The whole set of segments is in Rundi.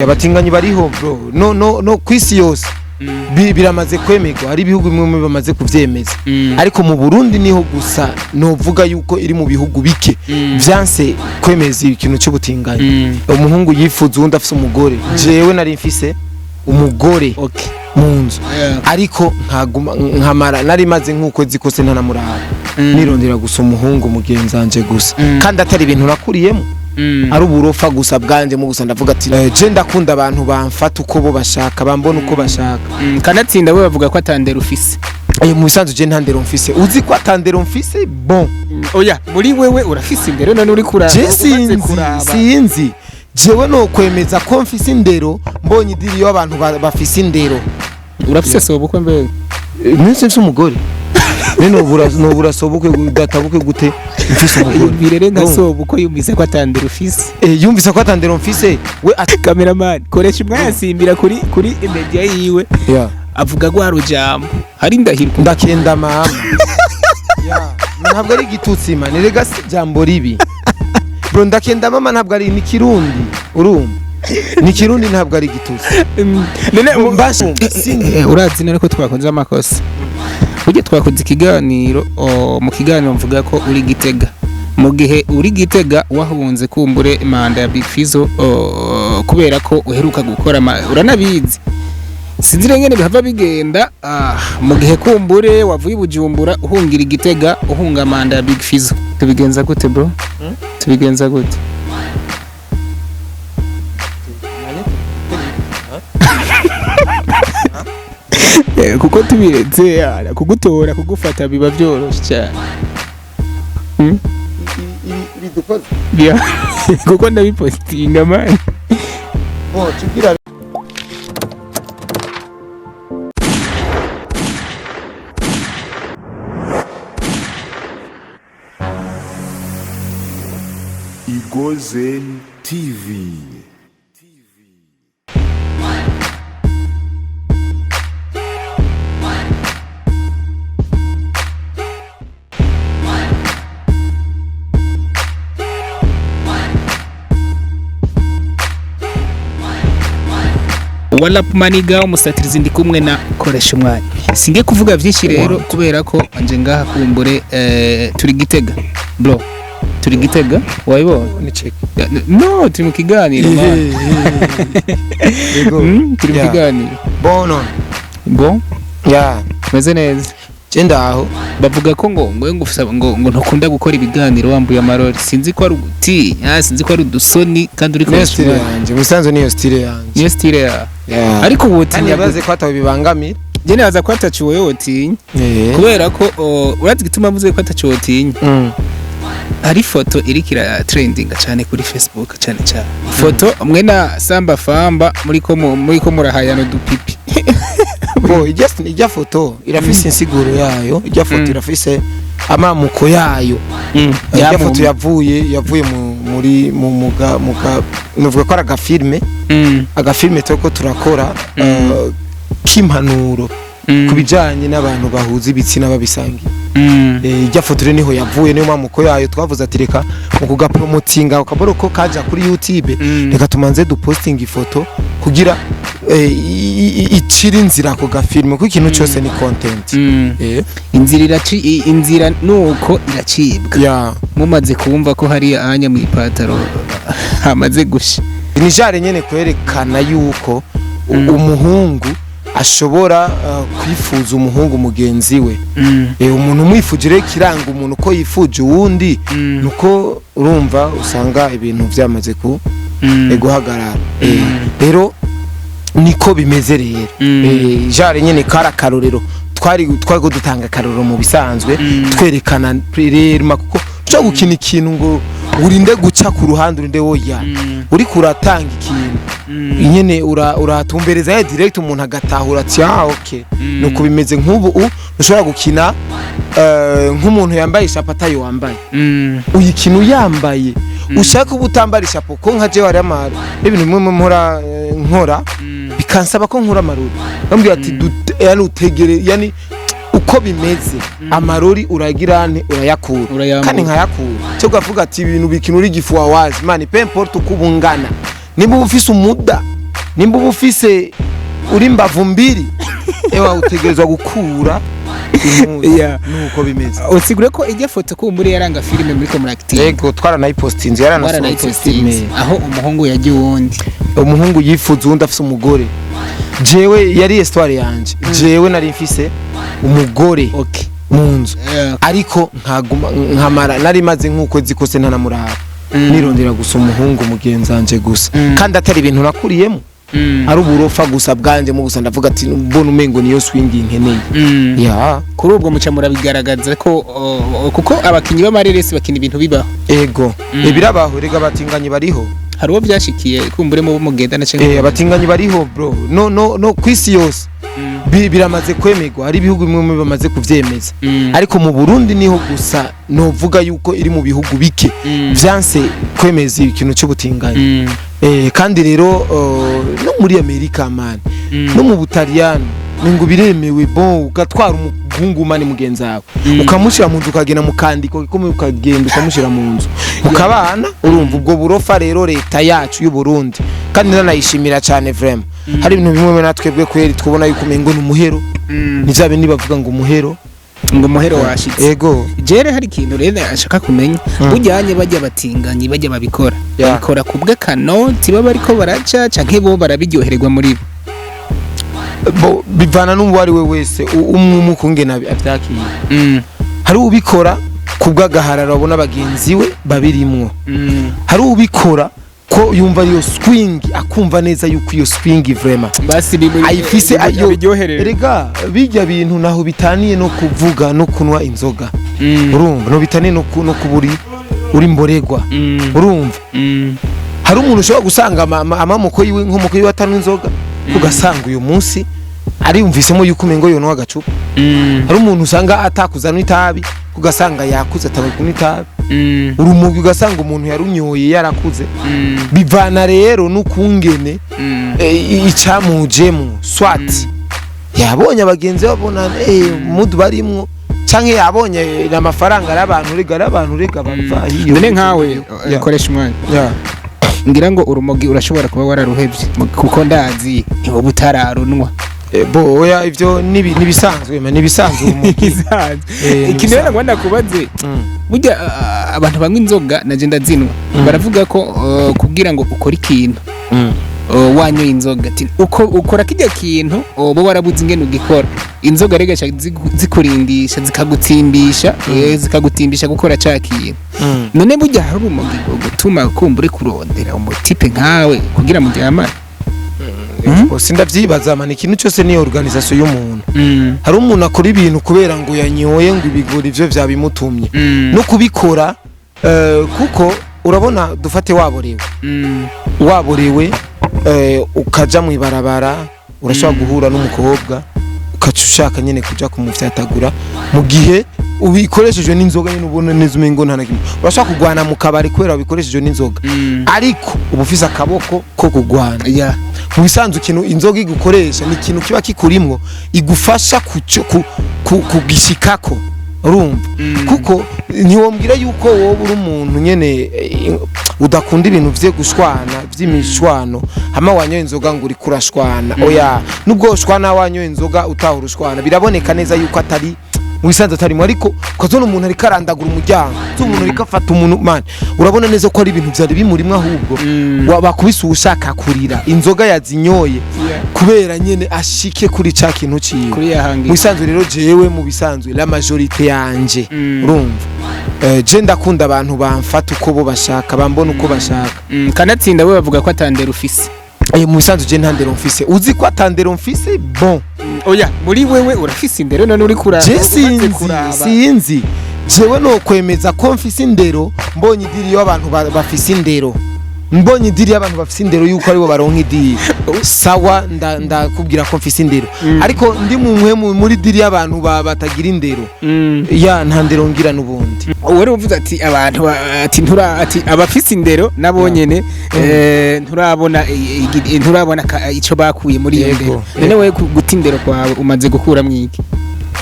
Abatinganyi bariho bro no kwisi yose biramaze kwemegwa hari ibihugu bimwe bamaze kuvyemeza ariko mu Burundi niho gusa novuga yuko iri mu bihugu bike vyanse kwemeza ikintu cy'ubutinganyi umuhungu yifuza undi afise umugore jewe nari mfise umugore munzu ariko nkamara nari maze nk'ukwezi kose ntanamurara nirondera gusa umuhungu mugenzanje gusa kandi atari ibintu nakuriyemo ari uburofa gusa bwanje mu gusa ndavuga ati je ndakunda abantu bamfata uko bo bashaka bambona uko bashaka kanatsinda bo bavuga ko atandera ufise mu bisanzwe je ntandero mfise uzi ko atandero mfise bon oya muri wewe urafise indero none uri kuraba je sinzi jewe no kwemeza ko mfise indero mbonye idiri yo abantu bafise indero urafise sobukwe mbere mwese mfise umugore neno burasobuke databuke gute mfise umugore birere ngasobukwe yumvise ko atandera ufise yumvise ko atandero mfise we cameraman Koreshumwanya simbira kuri media yiwe avuga ko harujambo hari ndahirwa ndakenda mama ntabwo ari gitutsi man rega jambo ribi bro ndakenda mama ntabwo ari ni kirundi urumva ni kirundi ntabwo ari gitutsi none urazi none ko twakonze amakosa uje twakoze ikiganiro mu kiganiro mvuga ko uri Gitega mu gihe uri Gitega wahunze kumbure manda ya Big Fizo kubera ko uheruka gukora uranabizi sinzire ngene bihava bigenda mu gihe kumbure wavuye Bujumbura uhungira Gitega uhunga manda ya Big Fizo tubigenza gute bro tubigenza gute kuko tubiretse kugutora kugufata biba byoroshe cyane bidukoze kuko ndabipostinga man tugira Egozen TV. Wala maniga umusatirizi ndi kumwe na Koreshumwanya singe kuvuga byinshi rero kubera ko anje ngaha kumbure turi Gitega bro turi Gitega wayibona ni check no turi mu kiganiro turi mu kiganiro bon ya meze neza cenda aho bavuga ko ngo ntukunda gukora ibiganiro wambuye amarori sinzi ko ari uguti sinzi ko ari udusoni kandi uri Koreshumwanya yanje musanzo niyo style yanje niyo style ya ariko wotinya baze ko atabibangamira je naza ko ataciwe yotinya kubera ko urazi gituma muze ko ataciwe yotinya hari foto irikira trending cyane kuri Facebook cyane foto mwe na Samba Famba muri ko murahayano dupipi ijya foto irafise insiguro yayo ijya foto irafise amamuko yayo ijya foto yavuye muri muga nuvuga ko agafilme toko turakora k'impanuro kubijanye n'abantu bahuza ibitsina babisangiye ijya foto rero niho yavuye niyo mamuko yayo twavuze ati reka mu kugapromotinga ukaboro ko kaja kuri YouTube reka tumanze duposting ifoto kugira iciri inzira ku gafilme kuko ikintu cyose ni content inzira nuko iracibwa mumaze kumva ko hari anya mu ipataro hamaze gusha ni jare nyene kwerekana yuko umuhungu ashobora kwifuza umuhungu mugenzi we umuntu umwifujire kiranga umuntu ko yifuje uwundi nuko urumva usanga ibintu byamaze guhagarara rero niko bimeze rero jare nyene karakarorero twari dutanga karorero mu bisanzwe twerekana rero kuko cyo gukina ikintu ngo urinde guca ku ruhande urinde woya uri kuratanga ikintu nyene uratumbereza direct umuntu agatahura ati okay nuko bimeze nk'ubu ushobora gukina nk'umuntu yambaye ishapata yo wambaye uyikintu yambaye ushaka ubutambara ishapo ko nka je wari amara ibintu bimwe nkora bikansaba ko nkura amaruri bambwiye ati yani utegere yani uko bimeze amarori uragirane urayakura kandi nkayakura cyo gavuga ati ibintu bikinura igifu wawazi man peu importe uko bungana niba ufise umuda nimba uba ufise uri mbavu mbiri ewa utegerezwa gukura Yeah. nuko bimeze usigure ko ijya foto ko muri yaranga filime muri ko muracting yego twaranayipostinze yaranasohotse filime aho umuhungu yagiye uwundi umuhungu yifuza uwundi afise umugore jewe yari histoire yanje jewe nari mfise umugore okay munzu ariko nkamara nari maze nkuko zikose ntanamuraba nirondera gusa umuhungu mugenzanje gusa kandi atari ibintu nakuriyemo ari uburofa gusa bwanje mu gusa ndavuga ati mbona umengo niyo swing nkeneye ya kuri ubwo muca murabigaragaza ko kuko abakinyi b'amareresi bakina ibintu bibaho ego birabaho rega batinganye bariho hari uwo byashikiye kumbure mu mugenda na cyangwa abatinganye bariho bro no kwisi yose biramaze kwemegwa hari ibihugu bimwe bamaze kuvyemeza ariko mu Burundi niho gusa novuga yuko iri mu bihugu bike vyanse kwemeza ikintu cy'ubutinganyi kandi rero no muri Amerika man no mu Butaliyani ningo biremewe bon ugatwara umuhungu mani mugenzawe ukamushira mu nzu ukagena mukandiko ikomeye ukagenda ukamushira mu nzu ukabana urumva ubwo burofa rero leta yacu y'u Burundi kandi nanayishimira cyane vraiment hari ibintu bimwe natwebwe kweri twubona yuko umengo n'umuhero nizabe nibavuga ngo umuhero washitse ego jere hari ikintu rero ashaka kumenya bujyanye bajya batinganye bajya babikora kubwe kanoti baba ariko baraca canke bo barabiryohererwa muri bo bivana n'uwo ari we wese umukungena avyakiye hari ubikora kubw'agahararo abona bagenzi we babirimwo hari ubikora ko yumva iyo swing akumva neza yuko iyo swing vraiment basi ayifise ayo erega bijya bintu naho bitaniye no kuvuga no kunwa inzoga urumva no bitaniye no kuburi uri mboregwa urumva hari umuntu ushobora gusanga amamoko yiwe nk'umuko yiwe atanu inzoga ugasanga uyu munsi ari umvisemo yuko umengo yonwa agacupa hari umuntu usanga atakuzana itabi ugasanga yakuze atabaye kunywa itabi urumugi ugasanga umuntu yarunyoye yarakuze bivana rero n'ukungene icamujemo swat yabonye abagenzi babona mudu barimwo canke yabonye amafaranga y'abantu rega bava hiyo none nkawe Koreshumwanya ngira ngo urumogi urashobora kuba wararuhevye kuko ndazi ibo butararunwa boya ivyo nibisanzwe umugi ikinera ngwanda kubaze burya abantu banywa inzoga naje ndazinwa baravuga ko kugira ngo ukore ikintu wanyoye inzoga ati ukora kijya kintu bo warabuze ingene ugikora inzoga rega zikurindisha zikagutimbisha gukora cakiye none burya hari umugi gutuma kumbure kurondera umutipe nkawe kugira mu ryamana sindavyibaza man ikintu cyose ni organisation y'umuntu hari umuntu akora ibintu kubera ngo yanyoye ngo ibigori ivyo vyabimutumye no kubikora kuko urabona dufate waborewe ukaja mu ibarabara urashobora guhura n'umukobwa ukaca ushaka nyene kuja kumufyatagura mu gihe ubikoresheje n'inzoga nyene ubona neza umengo ntanakimwe urashobora kugwana mu kabari kubera ubikoresheje n'inzoga ariko ubufise akaboko ko kugwana mu bisanzwe ikintu inzoga igukoresha ni ikintu kiba kikurimwo igufasha kugishikako urumva kuko ntiwombwira yuko wowe uri umuntu nyene udakunda ibintu vye gushwana vy'imishwano hama wanyoye inzoga ngo uri kurashwana oya nubwo ushwana wanyoye inzoga utahurushwana biraboneka neza yuko atari wisanze atarimo ariko ukazona umuntu ari karandagura umuryango umuntu ari kafata umuntu man urabona neza ko ari ibintu byari bimurimwe ahubwo bakubise ushaka kurira inzoga yazinyoye kubera nyene ashike kuri ca kintu ciwe wisanze rero jewe mu bisanzwe la majorité yanje urumva je ndakunda abantu bamfata uko bo bashaka bambona uko bashaka kanatsinda we bavuga ko atandera ufise mu bisanzwe je ntandero mfise uzi ko atandero mfise bon oya muri wewe urafise indero none uri kuraba sinzi jewe no kwemeza ko mfise indero mbonye idiri y'abantu bafise indero mbonye idiri y'abantu bafise indero yuko ari bo baronka idiri sawa ndakubwira ko mfise indero ariko ndi muri idiri y'abantu batagira indero ya nta ndero ngira n'ubundi wari uvuze ati abantu ati abafise indero nabonyene nturabona ico bakuye muri iyo ndero none wewe guta indero kwawe umaze gukura mwiki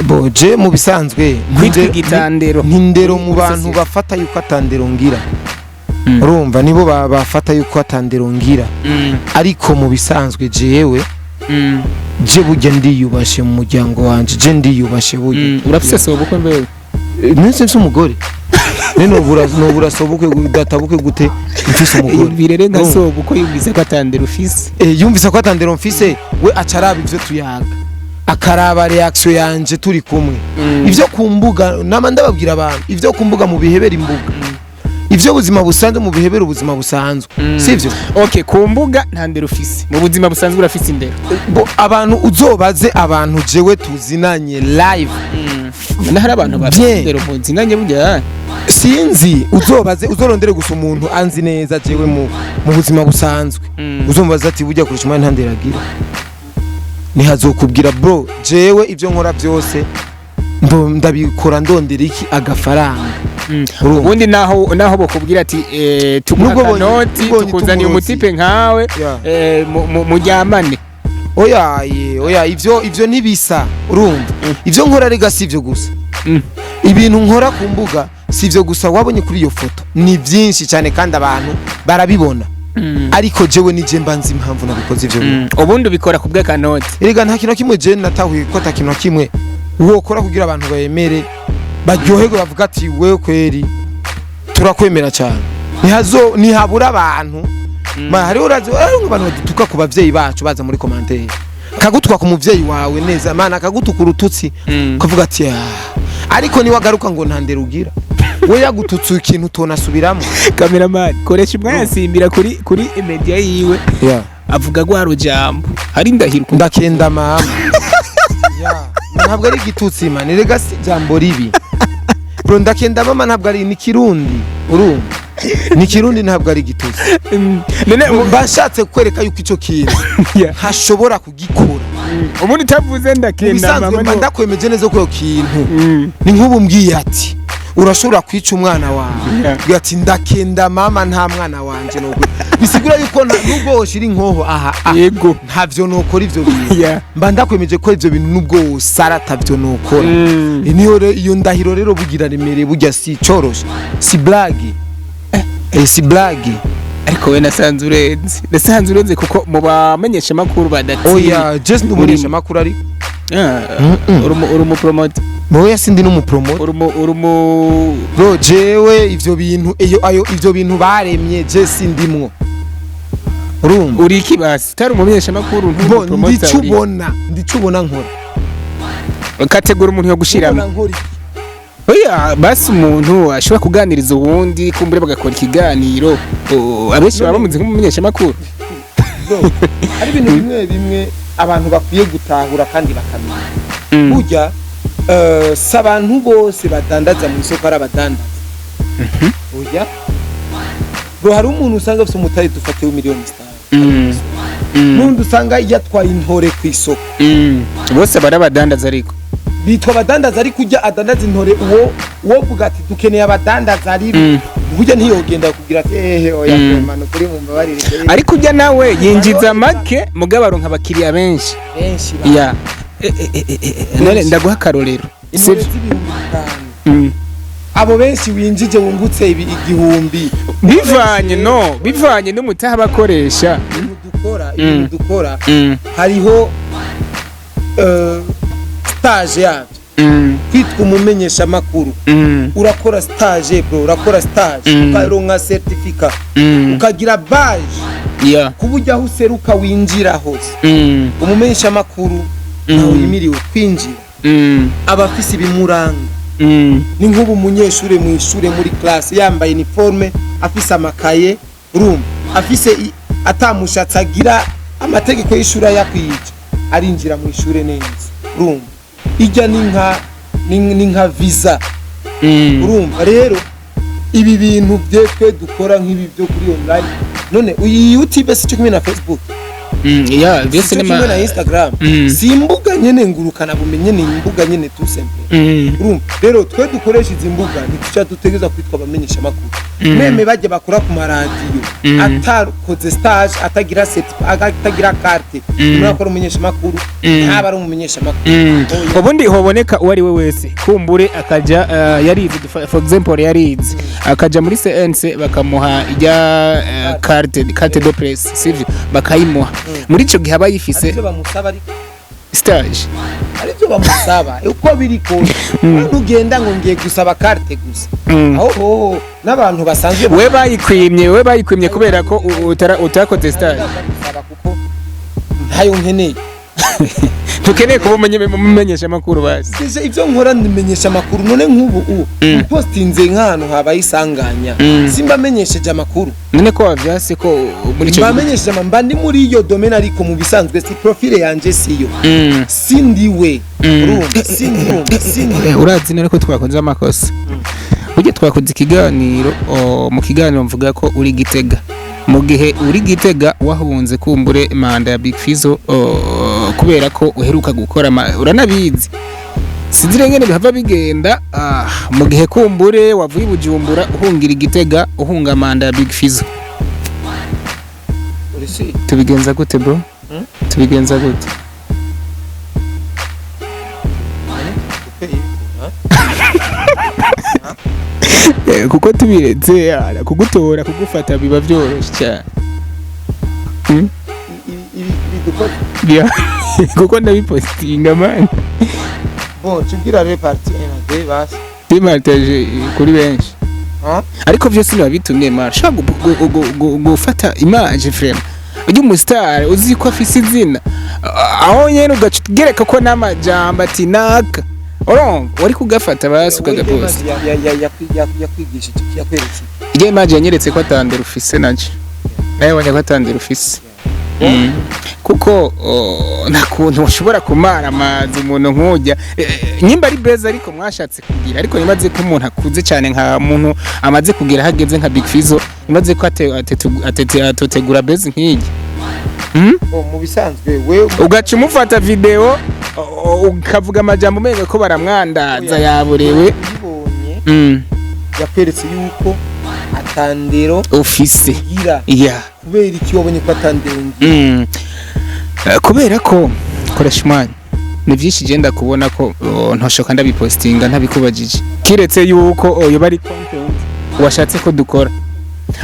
boje mu bisanzwe kwitwigitandero ntindero mu bantu bafata yuko atandero ngira urumva nibo bafata yuko atandero ngira ariko mu bisanzwe jewe je burya ndiyubashe mu muryango wanje je ndiyubashe burya urafise sobukwe mbere nese mfise umugore neno burasobukwe databuke gute mfise umugore birere nka sobukwe yumvise ko atandero ufise yumvise ko atandero mfise we acaraba ivyo tuyaga akaraba reaction yanje turi kumwe ivyo kumbuga nama ndababwira abantu ivyo kumbuga mu bihebera imbuga ivyo buzima busanzwe mu bihebera ubuzima busanzwe sivyo okay kumbuga nta ndero ufise mu buzima busanzwe urafise indero abantu uzobaze abantu jewe tuzinanye live nahari abantu bafite indero mu zinanye burya sinzi uzobaze uzorondere gusa umuntu anzi neza jewe mu buzima busanzwe uzombaza ati burya Koreshumwanya nta ndero agira nihazokubwira bro jewe ivyo nkora byose ndabikora ndondera iki agafaranga ubundi naho bokubwira ati tuguha noti tukuzaniye umutipe nkawe mujyamane oya ivyo ntibisa urumva ivyo nkora rega sivyo gusa ibintu nkora ku mbuga sivyo gusa wabonye kuri iyo foto ni byinshi cyane kandi abantu barabibona ariko jewe nije mbanzi impamvu nabikoze ivyo ubundi ubikora kubwe kanoti erega nta kintu kimwe je natahuye ko ta kintu kimwe wokora kugira abantu bayemere baryoherwe bavuga ati wewe kweri turakwemera cyane ntihabura abantu hari urazi abantu badutuka ku bavyeyi bacu baza muri commentaire kagutuka ku muvyeyi wawe neza mana kagutuka urututsi kavuga ati ariko ni wagaruka ngo ntandere ugira we yagututse ikintu tonasubiramo cameraman Koreshumwanya yasimbira kuri media yiwe avuga gwaro jambo hari ndahirwa ndakenda mama ntabwo ari gitutsi man rega si jambo ribi bro ndakenda mama ntabwo ari ni kirundi urumva ni kirundi ntabwo ari gitutsi none bashatse kwereka yuko ico kintu hashobora kugikora ubundi tavuze ndakenda mama ndakwemeje neza ko kintu ni nk'ubu mbwiye ati urashobora kwica umwana wawe ati ndakenda mama nta mwana wanje no bisigura yuko nubwo woshira inkoho yego ntavyo nokora ivyo bintu mba ndakwemeje ko ivyo bintu nubwo sarata byo nokora niyo iyo ndahiro rero bugira remere burya si coroshe si blague si blague ariko we nasanze urenze kuko mu bamenyesha makuru badati oya just n'umunyesha makuru ari urumu promote moya sindi n'umupromote urumu bro jewe ivyo bintu ivyo bintu baremye je sindimwo urumva uri kibasi tari umumenyesha makuru n'umupromote ndicubona nkora kategura umuntu yo gushiramo oya basi umuntu ashobora kuganiriza uwundi kumbure bagakora ikiganiro abenshi baba bamuzi nk'umumenyesha makuru ari ibintu bimwe abantu bakwiye gutahura kandi bakamenya burya si abantu bose badandaza mu isoko ari abadandaza burya bro hari umuntu usanga afite umutari dufatiwe miliyoni 5 n'undi usanga yatwaye intore ku isoko bose bari abadandaza ariko bitwa abadandaza ariko ujya adandaza intore uwo vuga ati dukeneye abadandaza ari burya ntiyogenda kugira ati oya mano kuri mu mbabarire ariko ujya nawe yinjiza make mugabaro nk'abakiriya benshi ya none ndaguha karorero abo benshi winjije wungutse igihumbi bivanye n'umutaha bakoresha ibintu dukora hariho stage yabyo kwitwa umumenyesha makuru urakora stage bro urakora stage ukaronka certificate ukagira badge kubujya aho useruka winjira hose umumenyesha makuru nawe yimiriwe kwinjira abafisi ibimuranga ni nk'ubu umunyeshure mu ishure muri class yambaye uniforme afise amakaye room afise atamushatse agira amategeko y'ishura yakwica arinjira mu ishure neza room ijya ni nka visa urumva rero ibi bintu byetwe dukora nk'ibi byo kuri online none uyi YouTube si cyo kimwe na Facebook byose n'ama na Instagram si imbuga nyene ngurukana bumenye ni imbuga nyene tout simple urumva rero twe dukoresha izi mbuga ntituca dutegeza kwitwa abamenyesha makuru meme baje bakora ku maradiyo atakoze stage atagira atagira carte n'akora umumenyesha makuru ntaba ari umumenyesha makuru ubundi hoboneka uwari we wese kumbure akaja yarize for example yarize akaja muri CNC bakamuha ijya carte de presse sivyo bakayimuha muri ico gihe abayifise ariko bamusaba ariko stage ariko bamusaba uko biri ko ntugenda ngo ngiye gusaba carte gusa aho n'abantu basanzwe we bayikwimye kubera ko utakoze stage kuko ntayo nkeneye tukeneye kuba mumenyesha makuru basi ivyo nkora ndimenyesha makuru none nk'ubu postinze nk'ahantu habaye isanganya simba menyesheje amakuru none ko wavyase ko muri cyo bamenyesheje mba ndi muri iyo domaine ariko mu bisanzwe si profile yanje siyo sindiwe sindiwe urazi none ko twakoze amakosa uje twakoze ikiganiro mu kiganiro mvuga ko uri Gitega mu gihe uri Gitega wahunze kumbure manda ya Big Fizzo kubera ko uheruka gukora uranabizi sinzire ngene bihava bigenda mu gihe kumbure wavuye Bujumbura uhungira Gitega uhunga manda ya Big Fizzo tubigenza gute bro tubigenza gute kuko tubiretse kugutora kugufata biba byoroshye cyane kuko ndabipostinga man bon tugira reparti ena de basi timartage kuri benshi ariko byose nabitumye marsha gufata image frame ujye umustar uzi ko afise izina aho nyene ugagereka ko n'amajambo ati naka wari kugafata basi ukagaposta yakwigisha iki yakweretse iyo image yanyeretse ko atandera ufise naje nawe wanya ko atandera ufise kuko nakuntu ushobora kumara amazi umuntu nkujya nyimba ari beza ariko mwashatse kugira ariko nimaze ko umuntu akuze cyane nka muntu amaze kugira hageze nka Big Fizzo nimaze ko atotegura beza nk'igi mu bisanzwe we ugaca umufata video ukavuga amajambo meze ko baramwandaza yaburewe yakweretse yuko atandero office ya kubera iki wabonye ko atandero kubera ko Koreshumwanya ni byinshi genda kubona ko ntoshoka ndabipostinga ntabikubajije kiretse yuko yo bari content washatse ko dukora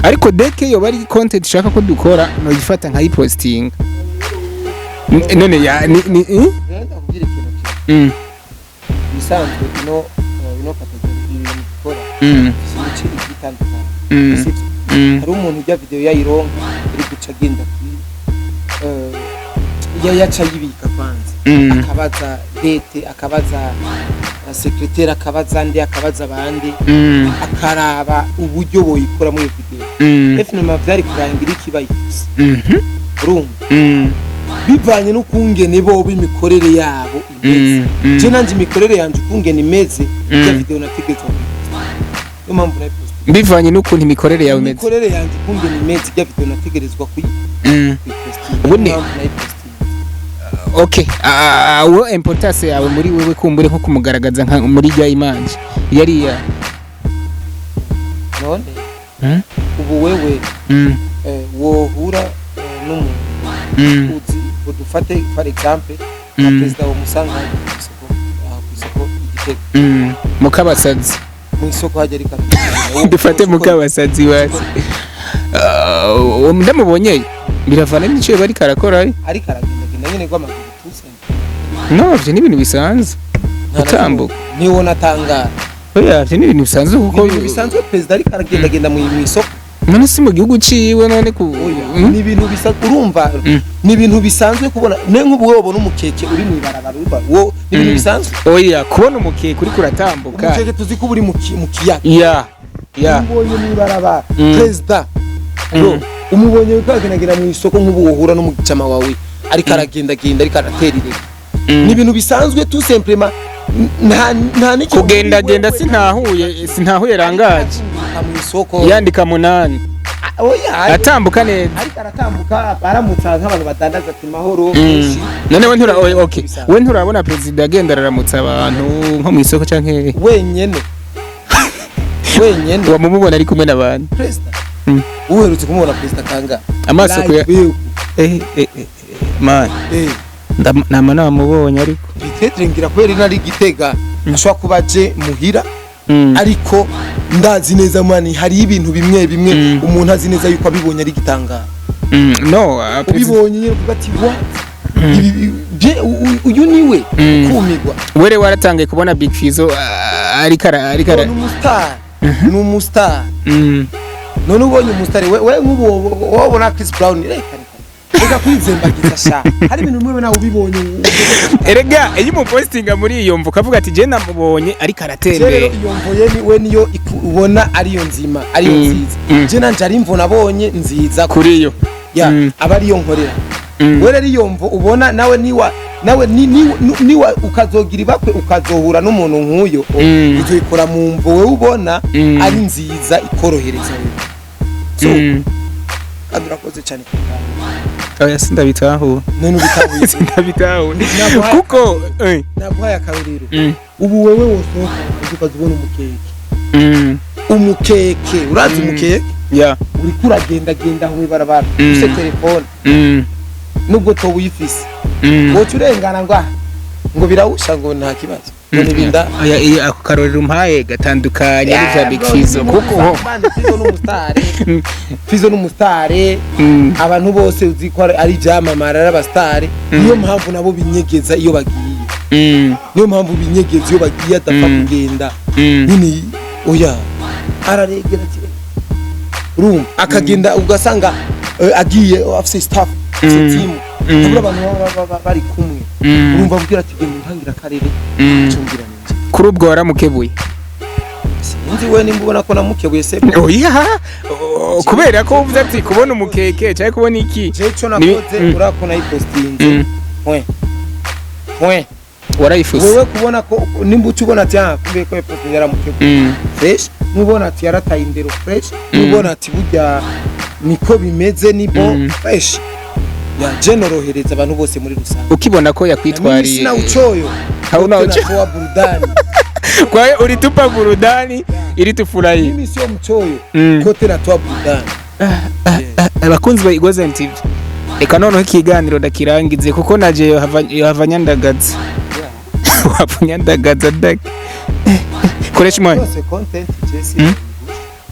ariko deke yo bari content ushaka ko dukora no yifata nkayipostinga none ya ni ndakubwira ikintu bisanzwe ino kategori gukora sinci igitandukanye hari umuntu ujya video yayironka iri guca agenda yaca yibika kwanza akabaza dete akabaza secrétaire akabaza ndi akabaza abandi akaraba uburyo boyikora muri video definitely byari kurangira ikibayifuse urumva bivanye no kungene bo bimikorere yabo imeze je nanje imikorere yanje kungene imeze ya video nategetswe no mpamvu na bivanye n'ukuntu imikorere yawe imeze imikorere yanje kungene imeze ya video nategerezwa kuyi ubundi okay wo importance yawe muri wewe kumbure nko kumugaragaza nka muri ya image yari ya none ubu wewe wohura n'umuntu uzi udufate for example na president wa Musanga isoko Igitega mukabasazi mu isoko hajya dufate mukabasazi wase ndamubonye biravana n'icyo bari karakora ari karagenda nyine gw'amaguru no byo ni ibintu bisanzwe utambuka niwo natangara oya byo ni ibintu bisanzwe kuko bisanzwe president ari karagenda mu isoko none si mu gihugu ciwe none ku ni ibintu bisanzwe urumva ni ibintu bisanzwe kubona nk'ubu wowe n'umukeke uri mu ibarabara wo ni ibintu bisanzwe oya kubona umukeke uri kuratambuka umukeke tuzi ko uri mu kiyaga ya umubonye mu ibarabara president umubonye ukagenda mu isoko nk'ubu wohura n'umucama wawe ari karagenda ari karaterire ni ibintu bisanzwe tout simplement nta n'icyo kugenda sintahuye rangaje mu isoko yandika munani oya atambuka neza ariko aratambuka baramutsa nk'abantu badandaza ati mahoro none we nturabona president agenda araramutsa abantu nko mu isoko canke wenyene wenyene wamubona ari kumwe n'abantu president uherutse kumubona president kanga amaso ko man nama namubonye ariko bitetre ngira kweri nari Gitega ashobora kubaje muhira ariko ndazi neza mani hari ibintu bimwe bimwe umuntu azi neza yuko abibonye ari gitangara no ubibonye nyine ugati what uyu niwe kumigwa were waratangiye kubona Big Fizzo ari kara ni umustar none ubonye umustar we nk'ubu wabona Chris Brown reka kwizembagiza sha hari ibintu bimwe nawe ubibonye erega iyo mu postinga muri iyo mvu kavuga ati je namubonye ari karatembe iyo mvuye ni we niyo ubona ari yo nzima ari yo nziza je nanje ari imvu nabonye nziza kuri yo aba ari yo nkorera we rero iyo mvu ubona nawe niwa ukazogira ibakwe ukazohura n'umuntu nk'uyo uzoyikora mu mvu we ubona ari nziza ikorohereza wewe adurakoze cyane oya sindabitaho none ubitahuye sindabitaho kuko naguhaye akaruriro ubu wewe wosohoka ukazibona umukeke urazi umukeke uri kuragenda aho ibarabara ufite telefone nubwo to wifise wocu urengana ngo birawusha ngo nta kibazo none binda oya ako karorero umpaye gatandukanye ari bya Big Fizzo kuko Fizzo n'umustare abantu bose uzi ko ari jamamara ari abastare niyo mpamvu nabo binyegeza iyo bagiye niyo mpamvu binyegeza iyo bagiye adapfa kugenda nini oya araregera kire room akagenda ugasanga agiye afise staff team nabura abantu bari kumwe urumva bwira ati genda ntangira karere cyumvira nje kuri ubwo waramukebuye sinzi we nimbona ko namukebuye se oya kubera ko uvuze ati kubona umukeke cyangwa kubona iki cyo nakoze urakona ipostinze warayifuza wewe kubona ko nimbuca ubona ati kumbe ko ipostinze yaramukebuye fresh nubona ati yarataye indero fresh nubona ati burya niko bimeze nibo fresh ya generohereza abantu bose muri rusange ukibona ko yakwitwariye sina uchoyo hauna uchoyo kwa burudani kwa hiyo ulitupa burudani ili tufurahi mimi sio mchoyo kote natoa burudani abakunzi ba Egozen TV eka noneho ikiganiro ndakirangize kuko naje yohavanyandagaza wapfunyandagaza dak Koreshumwanya content Jesse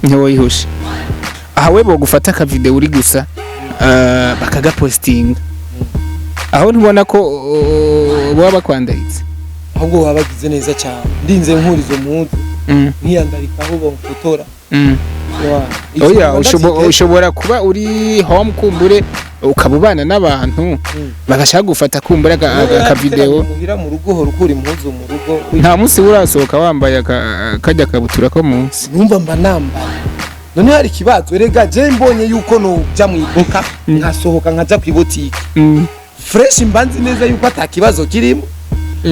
ntiwoyihusha aha webo gufata ka video uri gusa bakaga posting aho ntubona ko baba bakwandaritse ahubwo wabagize neza cyane ndinze nkurizo muzi ntiyandarika aho bafotora oya ushobora kuba uri home kumbure ukabubana n'abantu bagashaka gufata kumbura ka video muhira mu rugo ho rukuri impuzu mu rugo nta munsi urasohoka wambaye kajya kabutura ko munsi numva mba namba none hari kibazo erega je mbonye yuko no bya mu iboka nkasohoka nkaja ku ibotike fresh mbanzi neza yuko atakibazo kirimo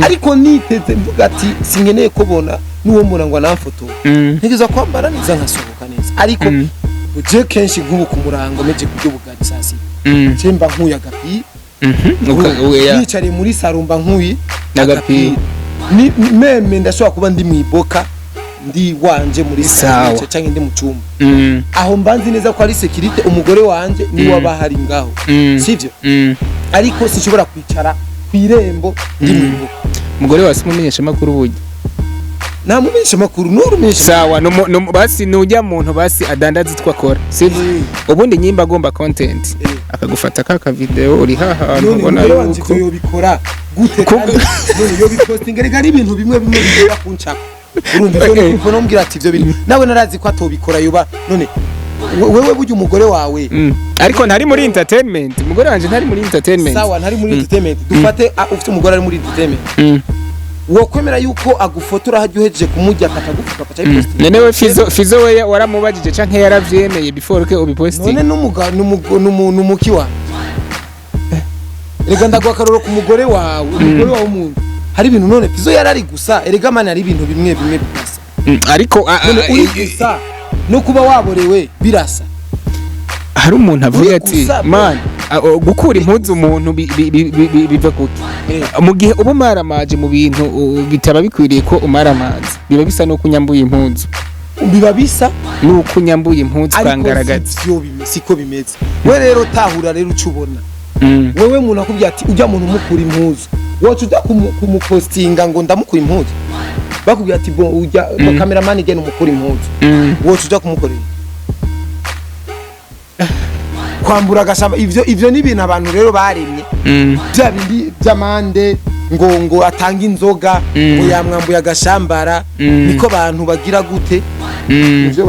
ariko niteze mvuga ati singeneye ko bona nuwo mbona ngo nafoto ntigiza kwambara neza nkasohoka neza ariko uje kenshi nk'ubu ku murango meje kujya bugari sasi cemba nkuya agapi nicare muri sarumba nkuyi nagapi ni meme ndashobora kuba ndi mu iboka ndi wanje muri sawa cyangwa ndi mu cyumba aho mbanzi neza ko ari security umugore wanje ni wabahari ngaho sivyo ariko sinshobora kwicara kwirembo ndi mu iboka umugore wasi mumenyesha makuru buye namumenyesha makuru nurumenyesha sawa no basi nujya muntu basi adandaza twakora sivyo ubundi nyimba agomba content akagufata kaka video uri haha ubona yuko yo bikora gute kandi yo biposting rega ari ibintu bimwe bigira kunchaka urumva cyo nuko nombwira ati ivyo bintu nawe narazi ko atobikora yuba none wewe bujye umugore wawe ariko ntari muri entertainment umugore wanje ntari muri entertainment sawa ntari muri entertainment dufate ufite umugore ari muri entertainment wo kwemera yuko agufotora hajye uhejeje kumujya akatagufuka aca iposting none we Fizzo we waramubajije canke yaravyemeye before ke ubiposting none n'umuki wa erega ndagwa karoro ku mugore wawe umugore wawe umuntu hari ibintu none Fizzo yarari gusa erega mani hari ibintu bimwe bigasa ariko uri gusa no kuba waborewe birasa hari umuntu avuye ati man gukura impuzu umuntu biva kuki mu gihe uba umaramaje mu bintu bitaba bikwiriye ko umaramaje biba bisa no kunyambuye impuzu biba bisa nuko nyambuye impunzi kangaragaza siko bimeze we rero tahura rero ucubona wewe muntu akubwira ati ujya muntu mukura impuzu wocu ujya kumupostinga ngo ndamukura impuzu bakubwira ati bo ujya cameraman igena umukura impuzu wocu ujya kumukorera kwambura agashamba ivyo ni ibintu abantu rero baremye bya bindi by'amande ngo atanga inzoga ngo yamwambuye agashambara niko abantu bagira gute nivyo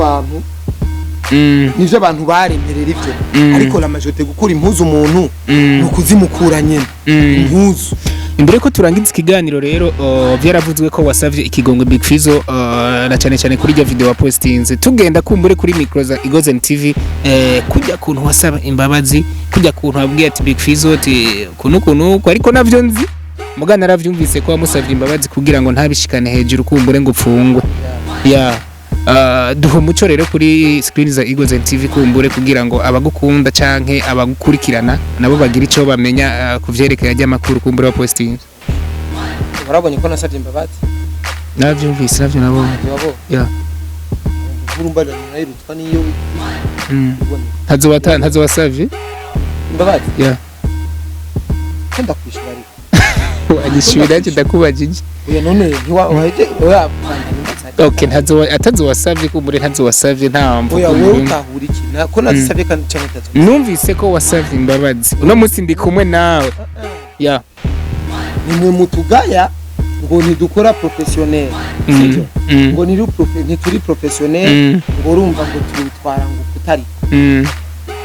abantu baremerera ivyo ariko la majorité gukura impuzu umuntu nukuzimukura nyene impuzu. Imbere ko turangiza ikiganiro rero byaravuzwe ko wasavye ikigongwe Big Fizzo na cyane kuri iyo video wa postinze tugenda kumbure kuri micro za Egozen TV kujya kuntu wasaba imbabazi kujya kuntu wabwiye ati Big Fizzo ati kunu ariko navyo nzi mugana naravyumvise ko wamusavye imbabazi kugira ngo ntabishikane hejuru kumbure ngo upfungwe duho muco rero kuri screen za Egozen TV kumbure kugira ngo abagukunda canke abagukurikirana nabo bagira ico bamenya kuvyerekeye ajya makuru kumbure wa posting. Barabonye ko nasavye imbabazi navyumvise navyo nabo urumba nayirutwa niyo ntazo wasavye imbabazi kenda kwishura ariko wagishura ndakubajije none ntiwaje okay atazo wasavye kumbure ntazo wasavye nta mvugo wowe utahura iki nako nazisavye kandi cyane tazo numvise ko wasavye imbabazi uno munsi ndi kumwe nawe nimwe mutugaya ngo ntidukora professionnel sivyo ngo ntituri professionnel ngo urumva ngo tubitwara ngo kutari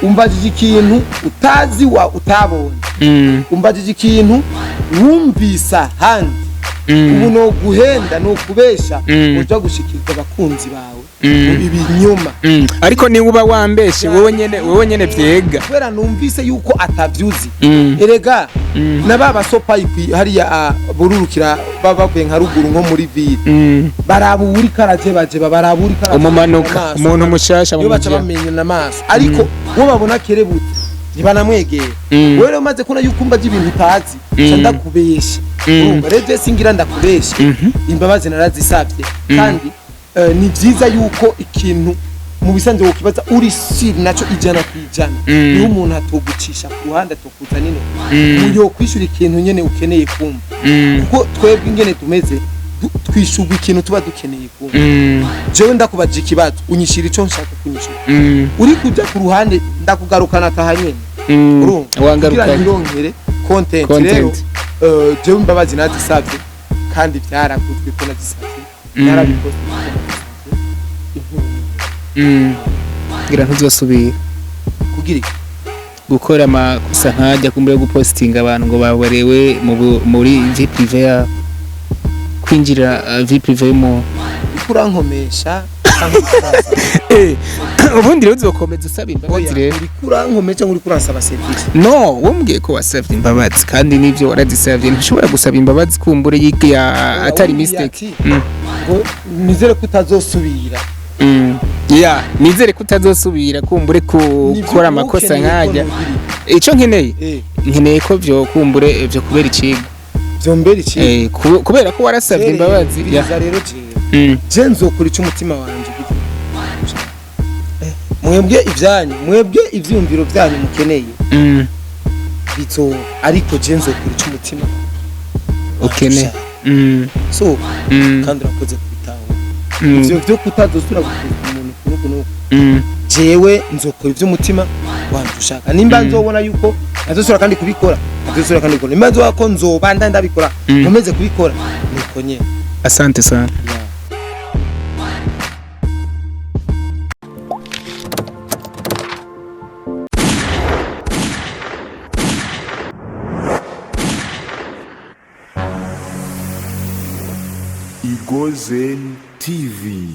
umbajije ikintu utazi wa utabonye umbajije ikintu wumvisa handi ubu no guhenda no kubesha uja gushikirwa abakunzi bawe ibinyoma ariko ni uba wambeshe wowe nyene vyega kubera numvise yuko atavyuzi erega nababa sopa hariya bururukira bavuye nka ruguru nko muri ville baraburi karaje baje baraburi karaje umumanuka umuntu mushasha mu baca bamenye namaso ariko wo babona kerebutse ntibanamwegera wewe rero maze kuna yuko umbaje ibintu utazi cyanda kubesha urumva rero singira ndakubesha imbabazi narazisavye kandi ni byiza yuko ikintu mu bisanzwe ukibaza uri siri naco ijana kwijana niho umuntu atogucisha ku ruhande atokuza nino uyo kwishura ikintu nyene ukeneye kumva kuko twebwe ingene tumeze twishurwa ikintu tuba dukeneye kumva jewe ndakubaje ikibazo unyishira ico nshaka kunyishura uri kujya ku ruhande ndakugarukana tahanyene wangaruka ngironkere content rero jewe imbabazi nazisavye kandi byaraguzwe ko nazisavye narabikoze ngira ntuzosubira kugira gukora amakosa nkajya kumbure gupostinga abantu ngo babarewe muri vie privé ya kwinjira vie privé mu kurankomesha ubundi rero uzokomeza usaba imbabazi rero uri kurankomesha uri kuransaba service no wombwiye ko wasavye imbabazi kandi nivyo warazisavye ntushobora gusaba imbabazi kumbure atari mistake ngo nizere ko utazosubira nizere ko utazosubira kumbure gukora amakosa nkajya ico nkeneye ko vyo kumbure vyo kubera ikigo vyombera iki kubera ko warasavye imbabazi rero je nzokora ico umutima wanje mwebwe ivyumviro byanyu mukeneye bizo ariko je nzokora ico umutima ukeneye so kandi urakoze kubitaho ivyo byo kutadosura gukuza umuntu kuno jewe nzokora ivy'umutima wanje ushaka nimba nzobona yuko azosura kandi kubikora azosura kandi kubikora nimba nzoko nzobanda ndabikora nkomeze kubikora nuko nye. Asante sana. Egozen TV.